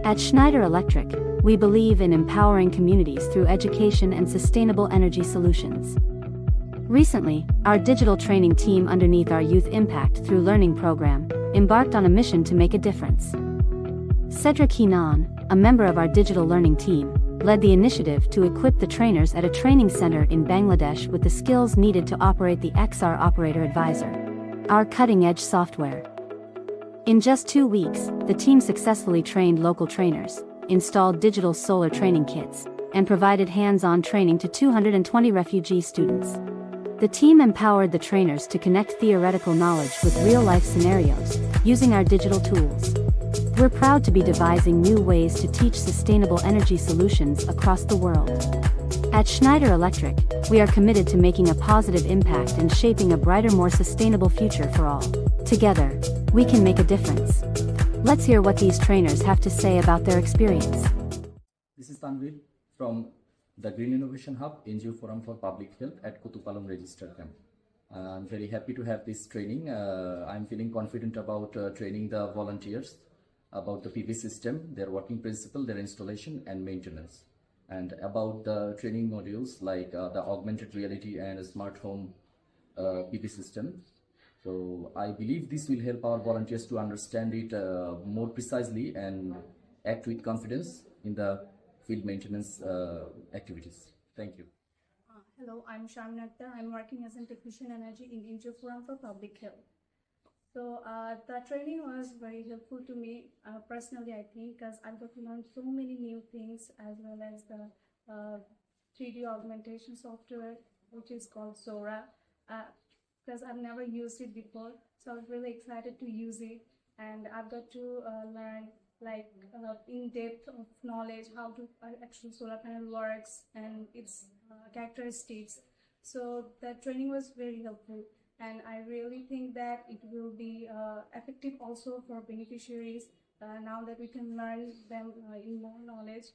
At Schneider Electric, we believe in empowering communities through education and sustainable energy solutions. Recently, our digital training team underneath our Youth Impact Through Learning program embarked on a mission to make a difference. Cedric Keenan, a member of our digital learning team, led the initiative to equip the trainers at a training center in Bangladesh with the skills needed to operate the XR Operator Advisor, our cutting-edge software. In just 2 weeks, the team successfully trained local trainers, installed digital solar training kits, and provided hands-on training to 220 refugee students. The team empowered the trainers to connect theoretical knowledge with real-life scenarios, using our digital tools. We're proud to be devising new ways to teach sustainable energy solutions across the world. At Schneider Electric, we are committed to making a positive impact and shaping a brighter, more sustainable future for all. Together, we can make a difference. Let's hear what these trainers have to say about their experience. This is Tanvir from the Green Innovation Hub, NGO Forum for Public Health at Kutupalam Register Camp. I'm very happy to have this training. I'm feeling confident about training the volunteers about the PV system, their working principle, their installation and maintenance, and about the training modules like the augmented reality and smart home PV system. So I believe this will help our volunteers to understand it more precisely and act with confidence in the field maintenance activities. Thank you. Hello, I'm Sharminakta. I'm working as a technician energy in NGO Forum for Public Health. So the training was very helpful to me personally, I think, because I got to learn so many new things, as well as the 3D augmentation software, which is called Zora. Because I've never used it before, so I was really excited to use it, and I've got to learn like in depth of knowledge how to actual solar panel works and its characteristics. So that training was very helpful, and I really think that it will be effective also for beneficiaries now that we can learn them in more knowledge.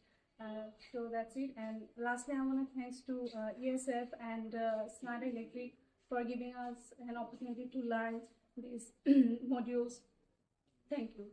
So that's it. And lastly, I want to thanks to ESF and Schneider Electric for giving us an opportunity to learn these modules. Thank you.